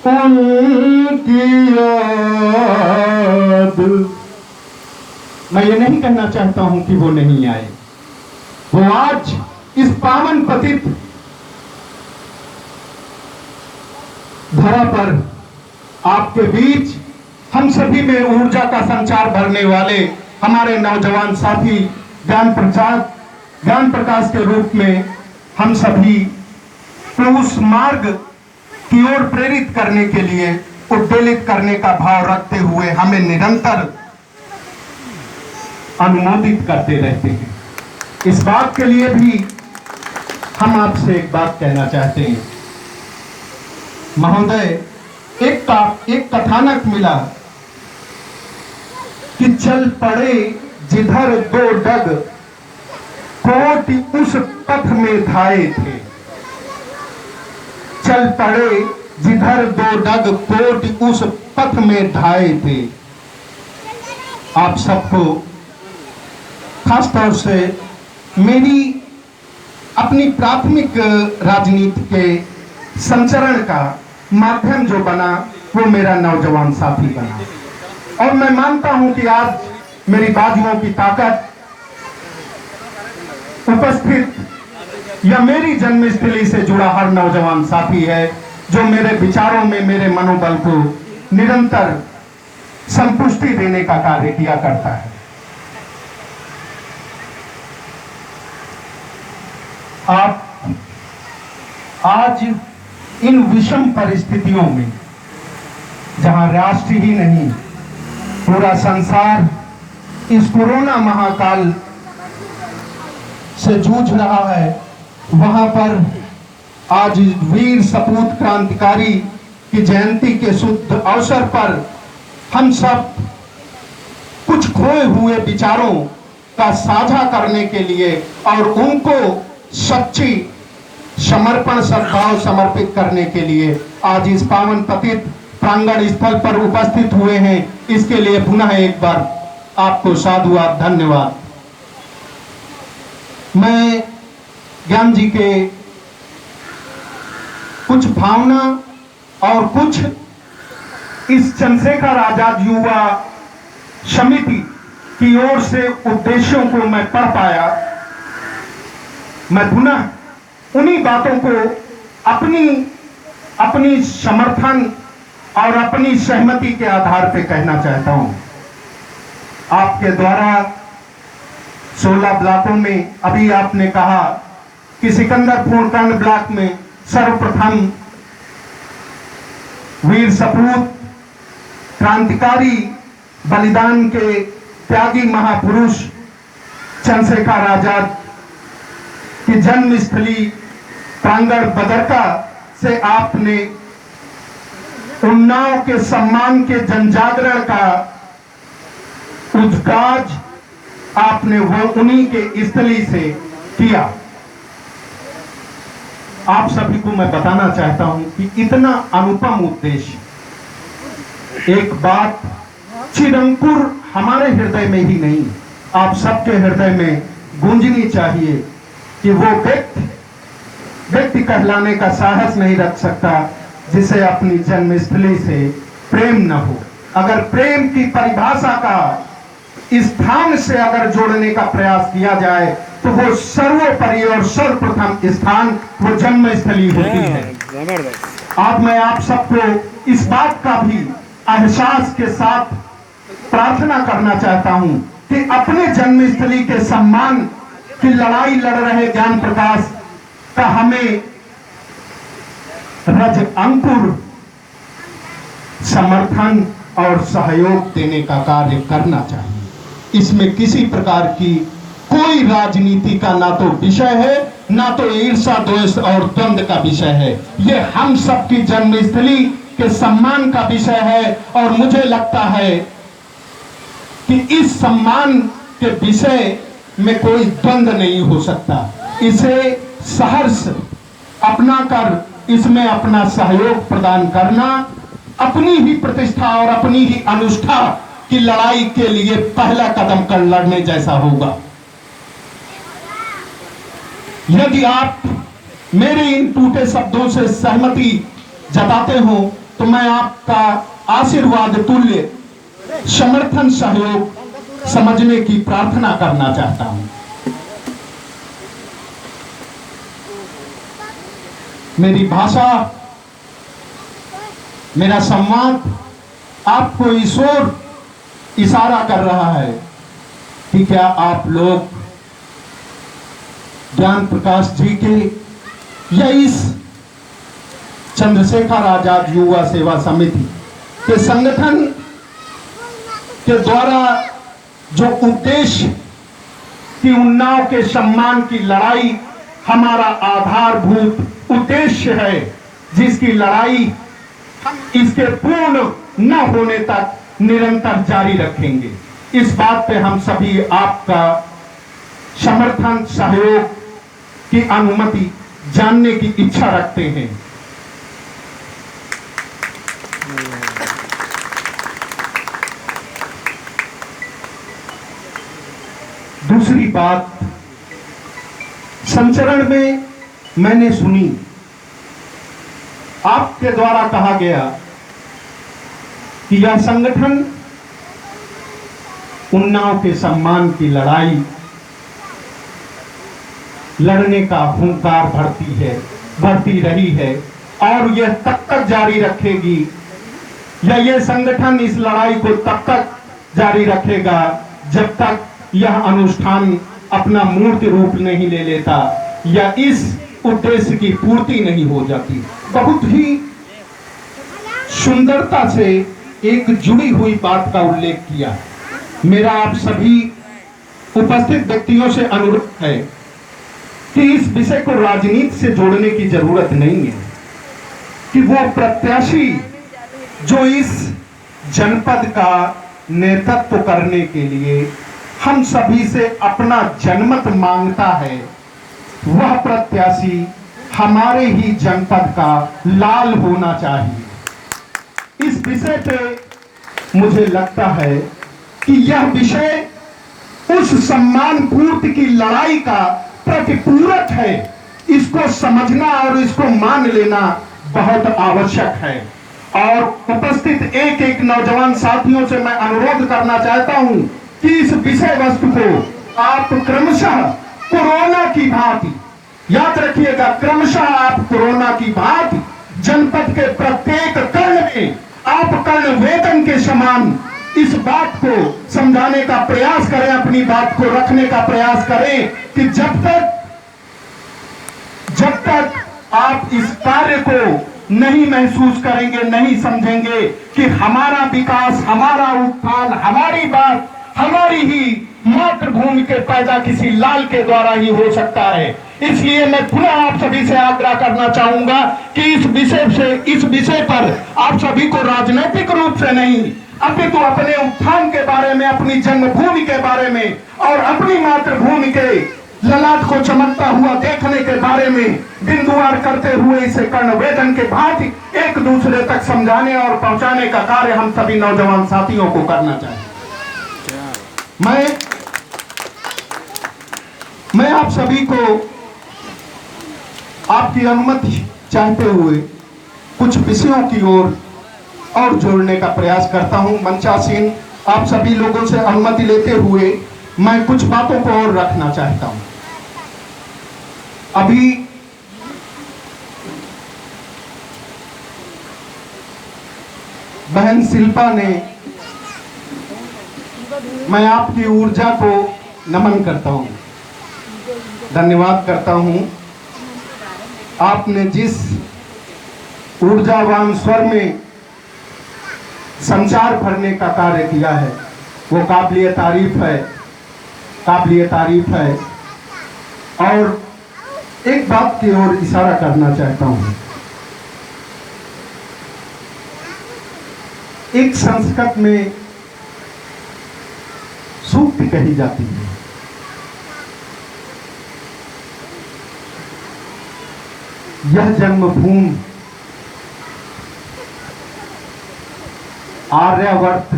उनकी याद। मैं ये नहीं कहना चाहता हूं कि वो नहीं आए, वो आज इस पावन पतित धरा पर आपके बीच हम सभी में ऊर्जा का संचार भरने वाले हमारे नौजवान साथी ज्ञान प्रकाश के रूप में हम सभी को उस मार्ग की ओर प्रेरित करने के लिए, उद्वेलित करने का भाव रखते हुए हमें निरंतर अनुमोदित करते रहते हैं। इस बात के लिए भी हम आपसे एक बात कहना चाहते हैं महोदय। एक कथानक मिला कि चल पड़े जिधर दो डग कोटि उस पथ में धाये थे। चल पड़े जिधर दो डग कोटि उस पथ में धाये थे। आप सबको खासतौर से मेरी अपनी प्राथमिक राजनीति के संचरण का माध्यम जो बना वो मेरा नौजवान साथी बना, और मैं मानता हूं कि आज मेरी बाजुओं की ताकत उपस्थित या मेरी जन्मस्थली से जुड़ा हर नौजवान साथी है जो मेरे विचारों में मेरे मनोबल को निरंतर संपुष्टि देने का कार्य किया करता है। आप आज इन विषम परिस्थितियों में, जहां राष्ट्र ही नहीं पूरा संसार इस कोरोना महाकाल से जूझ रहा है, वहां पर आज वीर सपूत क्रांतिकारी की जयंती के शुद्ध अवसर पर हम सब कुछ खोए हुए विचारों का साझा करने के लिए और उनको सच्ची समर्पण सद्भाव समर्पित करने के लिए आज इस पावन पतित प्रांगण स्थल पर उपस्थित हुए हैं। इसके लिए पुनः एक बार आपको साधुवाद, धन्यवाद। मैं ज्ञान जी के कुछ भावना और कुछ इस चंद्रशेखर आजाद युवा समिति की ओर से उद्देश्यों को मैं पढ़ पाया। मैं पुनः उन्हीं बातों को अपनी समर्थन और अपनी सहमति के आधार पर कहना चाहता हूं। आपके द्वारा 16 ब्लॉकों में अभी आपने कहा कि सिकंदरपुर खंड ब्लॉक में सर्वप्रथम वीर सपूत क्रांतिकारी बलिदान के त्यागी महापुरुष चंद्रशेखर आजाद की जन्मस्थली प्रांगण बदरका से आपने उन्नाव के सम्मान के जनजागरण का उद्गाज आपने वो उन्हीं के स्थली से किया। आप सभी को मैं बताना चाहता हूं कि इतना अनुपम उद्देश्य, एक बात चिरंकुर हमारे हृदय में ही नहीं, आप सबके हृदय में गूंजनी चाहिए कि वो व्यक्ति कहलाने का साहस नहीं रख सकता जिसे अपनी जन्मस्थली से प्रेम न हो। अगर प्रेम की परिभाषा का स्थान से अगर जोड़ने का प्रयास किया जाए तो वो सर्वोपरि और सर्वप्रथम स्थान वो जन्मस्थली होती है। आज मैं आप सबको इस बात का भी एहसास के साथ प्रार्थना करना चाहता हूं कि अपने जन्मस्थली के सम्मान की लड़ाई लड़ रहे ज्ञान प्रकाश का हमें रज अंकुर समर्थन और सहयोग देने का कार्य करना चाहिए। इसमें किसी प्रकार की कोई राजनीति का ना तो विषय है, ना तो ईर्ष्या द्वेष और द्वंद्व का विषय है। ये हम सबकी जन्मस्थली के सम्मान का विषय है और मुझे लगता है कि इस सम्मान के विषय में कोई द्वंद्व नहीं हो सकता। इसे सहर्ष अपनाकर इसमें अपना सहयोग प्रदान करना अपनी ही प्रतिष्ठा और अपनी ही अनुष्ठा की लड़ाई के लिए पहला कदम कर लड़ने जैसा होगा। यदि आप मेरे इन टूटे शब्दों से सहमति जताते हो तो मैं आपका आशीर्वाद तुल्य समर्थन सहयोग समझने की प्रार्थना करना चाहता हूं। मेरी भाषा, मेरा संवाद आपको ईश्वर इशारा कर रहा है कि क्या आप लोग ज्ञान प्रकाश जी के या इस चंद्रशेखर आजाद युवा सेवा समिति के संगठन के द्वारा जो उद्देश्य कि उन्नाव के सम्मान की लड़ाई हमारा आधारभूत उद्देश्य है, जिसकी लड़ाई हम इसके पूर्ण न होने तक निरंतर जारी रखेंगे। इस बात पे हम सभी आपका समर्थन सहयोग की अनुमति जानने की इच्छा रखते हैं। दूसरी बात, संचरण में मैंने सुनी, आपके द्वारा कहा गया कि यह संगठन उन्नाव के सम्मान की लड़ाई लड़ने का हुंकार भरती रही है और यह तब तक जारी रखेगी, या यह संगठन इस लड़ाई को तब तक जारी रखेगा जब तक यह अनुष्ठान अपना मूर्त रूप नहीं ले लेता या इस उद्देश्य की पूर्ति नहीं हो जाती। बहुत ही सुंदरता से एक जुड़ी हुई बात का उल्लेख किया। मेरा आप सभी उपस्थित व्यक्तियों से अनुरोध है कि इस विषय को राजनीति से जोड़ने की जरूरत नहीं है, कि वो प्रत्याशी जो इस जनपद का नेतृत्व करने के लिए हम सभी से अपना जनमत मांगता है, वह प्रत्याशी हमारे ही जनपद का लाल होना चाहिए। इस विषय पे मुझे लगता है कि यह विषय उस सम्मान पूर्ति की लड़ाई का प्रतिपूरक है। इसको समझना और इसको मान लेना बहुत आवश्यक है। और उपस्थित एक एक नौजवान साथियों से मैं अनुरोध करना चाहता हूं कि इस विषय वस्तु को आप क्रमशः कोरोना की भांति याद रखिएगा, क्रमशः आप कोरोना की भांति जनपद के प्रत्येक कर्ण में आप कर्ण वेदन के समान इस बात को समझाने का प्रयास करें, अपनी बात को रखने का प्रयास करें कि जब तक आप इस कार्य को नहीं महसूस करेंगे, नहीं समझेंगे कि हमारा विकास, हमारा उत्थान, हमारी बात, हमारी ही मातृभूमि के पैदा किसी लाल के द्वारा ही हो सकता है। इसलिए मैं पुनः आप सभी से आग्रह करना चाहूंगा कि इस विषय पर आप सभी को राजनीतिक रूप से नहीं, अपितु अपने उत्थान के बारे में, अपनी जन्मभूमि के बारे में और अपनी मातृभूमि के ललाट को चमकता हुआ देखने के बारे में बिंदुवार करते हुए इसे कर्णवेदन के भांति एक दूसरे तक समझाने और पहुंचाने का कार्य हम सभी नौजवान साथियों को करना चाहिए। मैं आप सभी को आपकी अनुमति चाहते हुए कुछ विषयों की ओर और जोड़ने का प्रयास करता हूं। मंचासीन आप सभी लोगों से अनुमति लेते हुए मैं कुछ बातों को और रखना चाहता हूं। अभी बहन शिल्पा ने, मैं आपकी ऊर्जा को नमन करता हूं, धन्यवाद करता हूं। आपने जिस ऊर्जावान स्वर में संचार भरने का कार्य किया है वो काबिलिए तारीफ है। और एक बात की ओर इशारा करना चाहता हूं। एक संस्कृत में सूक्ति कही जाती है, यह जन्मभूमि आर्यावर्त।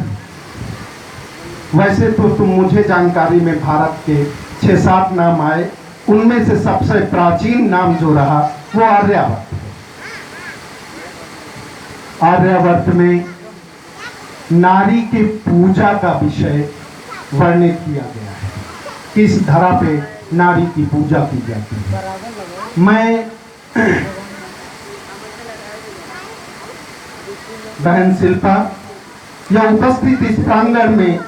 वैसे तो तुम मुझे जानकारी में भारत के 6-7 नाम आए, उनमें से सबसे प्राचीन नाम जो रहा वो आर्यावर्त। आर्यावर्त में नारी के पूजा का विषय वर्णित किया गया है। किस धरा पे नारी की पूजा की जाती है। मैं बहन शिल्पा या उपस्थित इस प्रांगण में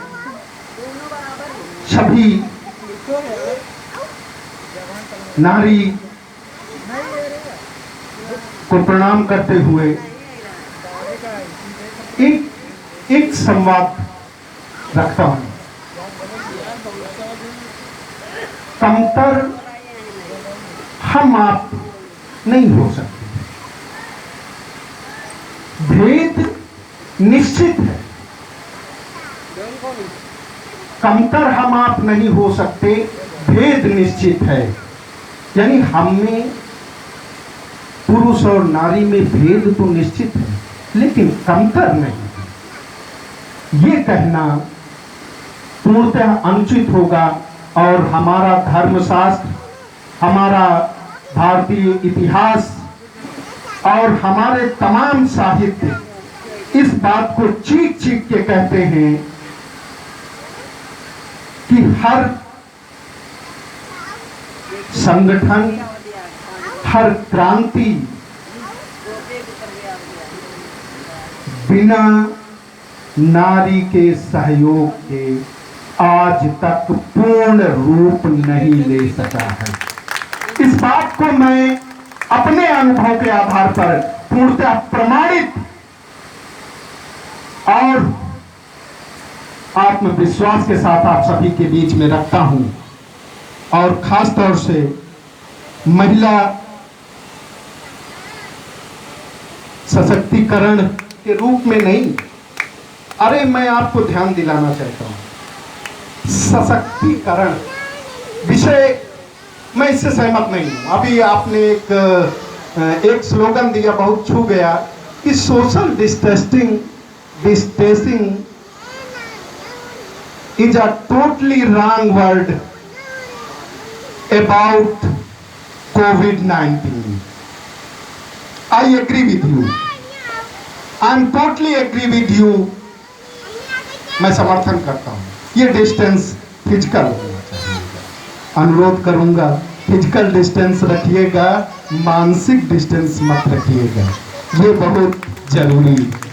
सभी नारी को प्रणाम करते हुए एक संवाद रखता हूं। कमतर हम आप नहीं हो सकते। भेद निश्चित है। कमतर हम आप नहीं हो सकते, भेद निश्चित है। यानी हम में, पुरुष और नारी में भेद तो निश्चित है, लेकिन कमतर नहीं। ये कहना पूर्णतः अनुचित होगा और हमारा धर्मशास्त्र, हमारा भारतीय इतिहास और हमारे तमाम साहित्य इस बात को चीख चीख के कहते हैं कि हर संगठन, हर क्रांति बिना नारी के सहयोग के आज तक पूर्ण रूप नहीं ले सका है। इस बात को मैं अपने अनुभव के आधार पर पूर्णतः प्रमाणित और आत्मविश्वास के साथ आप सभी के बीच में रखता हूं। और खास तौर से महिला सशक्तिकरण के रूप में नहीं, अरे मैं आपको ध्यान दिलाना चाहता हूं, सशक्तिकरण विषय मैं इससे सहमत नहीं हूं। अभी आपने एक स्लोगन दिया, बहुत छू गया कि social distancing is a totally wrong word about COVID-19. I agree with you. I am totally agree with you. मैं समर्थन करता हूँ। ये डिस्टेंस फिजिकल होना चाहिए। अनुरोध करूंगा फिजिकल डिस्टेंस रखिएगा, मानसिक डिस्टेंस मत रखिएगा। ये बहुत जरूरी है।